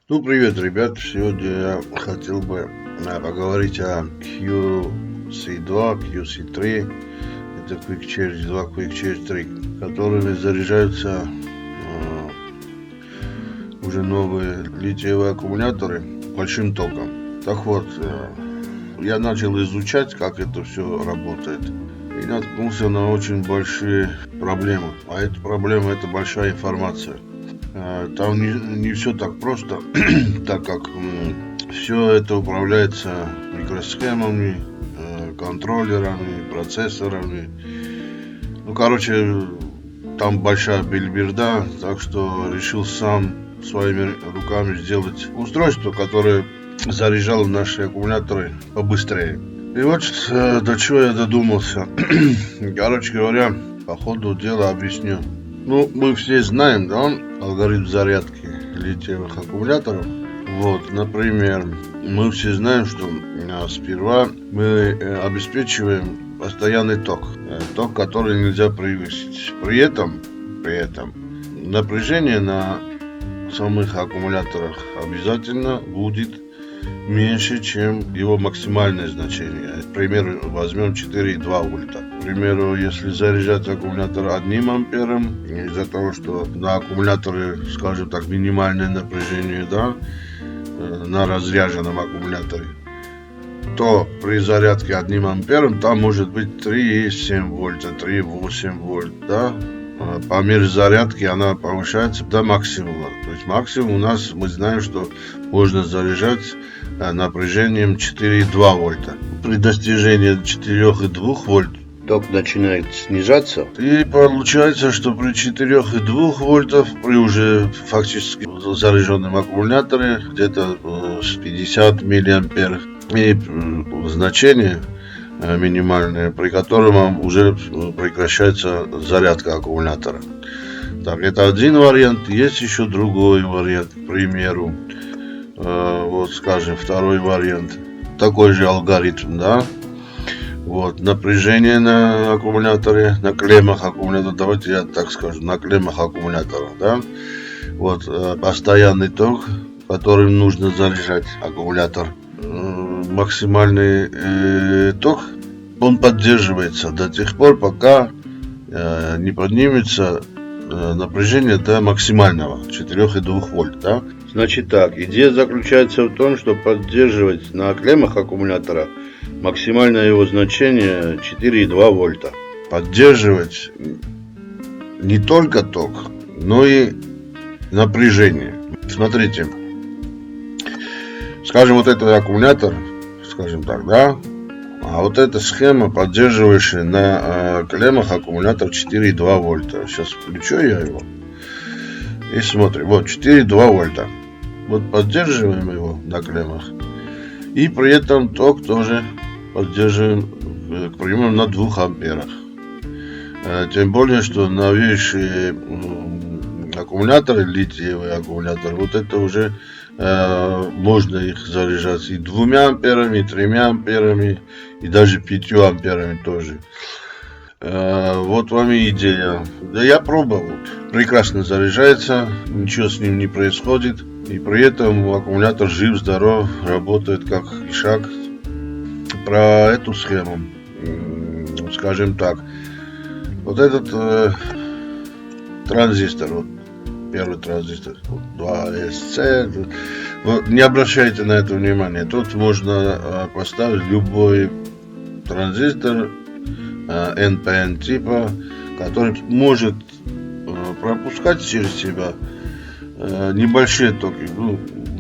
Ну, привет, ребят. Сегодня я хотел бы поговорить о QC2, QC3. Это Quick Charge 2, Quick Charge 3, которыми заряжаются уже новые литиевые аккумуляторы большим током. Так вот, я начал изучать, как это все работает, и наткнулся на очень большие проблемы. А эта проблема — это большая информация. Там не все так просто, так как все это управляется микросхемами, контроллерами, процессорами. Ну, короче, там большая бельберда, так что решил сам своими руками сделать устройство, которое заряжало наши аккумуляторы побыстрее. И вот до чего я додумался. Короче говоря, по ходу дела объясню. Ну, мы все знаем, да, алгоритм зарядки литиевых аккумуляторов. Вот, например, мы все знаем, что сперва мы обеспечиваем постоянный ток, который нельзя превысить. При этом напряжение на самых аккумуляторах обязательно будет меньше, чем его максимальное значение. К примеру, возьмем 4,2 вольта. К примеру, если заряжать аккумулятор 1 ампером, из-за того, что на аккумуляторе, скажем так, минимальное напряжение, да, на разряженном аккумуляторе, то при зарядке 1 ампером там может быть 3,7 вольта, 3,8 вольт, да. По мере зарядки она повышается до максимума. То есть максимум у нас, мы знаем, что можно заряжать напряжением 4,2 вольта. При достижении 4,2 вольт ток начинает снижаться. И получается, что при 4,2 вольтах, при уже фактически заряженном аккумуляторе, где-то с 50 миллиампер, и значение минимальное, при котором уже прекращается зарядка аккумулятора. Так, это один вариант. Есть еще другой вариант, к примеру. Вот, скажем, второй вариант. Такой же алгоритм, да. Вот, напряжение на аккумуляторе, на клеммах аккумулятора, давайте я так скажу, на клеммах аккумулятора, да. Вот, постоянный ток, которым нужно заряжать аккумулятор. Максимальный ток, он поддерживается до тех пор, пока не поднимется напряжение до максимального 4,2 вольт, да? Значит так, идея заключается в том, что поддерживать на клеммах аккумулятора максимальное его значение 4,2 вольта. Поддерживать не только ток, но и напряжение. Смотрите, скажем, вот этот аккумулятор, скажем так, да, а вот эта схема, поддерживающая на клеммах аккумулятор 4,2 вольта. Сейчас включу я его и смотрим. Вот 4,2 вольта. Вот поддерживаем его на клеммах. И при этом ток тоже поддерживаем, к примеру, на 2 амперах. Тем более, что новейшие аккумуляторы, литиевые аккумуляторы, вот это уже можно их заряжать и 2 амперами, и 3 амперами, и даже 5 амперами тоже. Вот вам и идея. Да я пробовал. Прекрасно заряжается, ничего с ним не происходит. И при этом аккумулятор жив-здоров, работает как ишак. Про эту схему, скажем так, вот этот транзистор, вот первый транзистор, 2SC, вот, не обращайте на это внимания. Тут можно поставить любой транзистор NPN типа, который может пропускать через себя небольшие токи,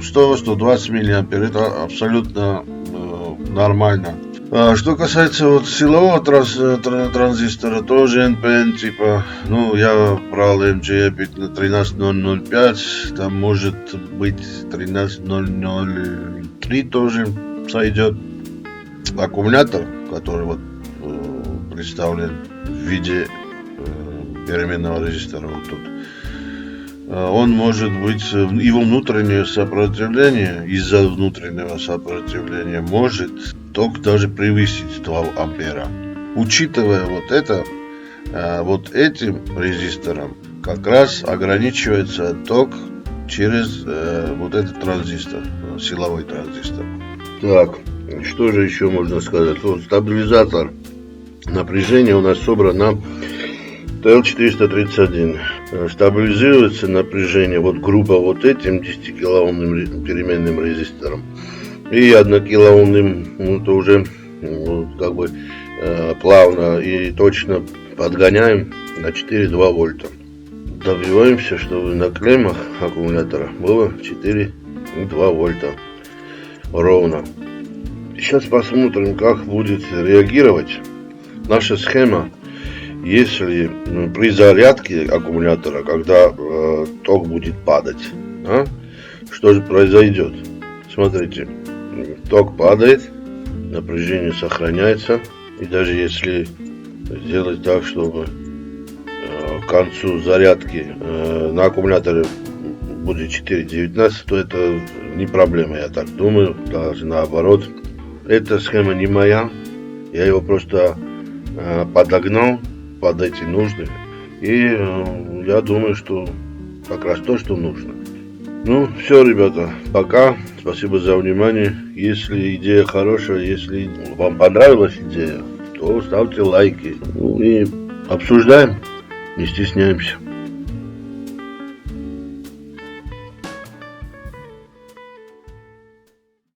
100-120 миллиампер. Это абсолютно нормально. Что касается вот силового транзистора, тоже NPN типа, я брал MJ 13005, там может быть 13003 тоже сойдет. Аккумулятор, который вот представлен в виде переменного резистора вот тут, он может быть, его внутреннее сопротивление, из-за внутреннего сопротивления может ток даже превысить 2 ампера. Учитывая вот это, вот этим резистором как раз ограничивается ток через вот этот транзистор, силовой транзистор. Так, что же еще можно сказать? Вот стабилизатор напряжения у нас собран на TL431. Стабилизируется напряжение вот грубо вот этим 10 килоомным переменным резистором и 1 килоомным, ну, то уже как бы плавно и точно подгоняем на 4,2 вольта. Добиваемся, чтобы на клеммах аккумулятора было 4,2 вольта ровно. Сейчас посмотрим, как будет реагировать наша схема, если при зарядке аккумулятора, когда ток будет падать. Что же произойдет? Смотрите, ток падает, напряжение сохраняется, и даже если сделать так, чтобы к концу зарядки на аккумуляторе будет 4,19, то это не проблема, я так думаю, даже наоборот. Эта схема не моя, я его просто подогнал под эти нужды, и я думаю, что как раз то, что нужно. Ну, все, ребята, пока. Спасибо за внимание. Если идея хорошая, если вам понравилась идея, то ставьте лайки. Ну и обсуждаем, не стесняемся.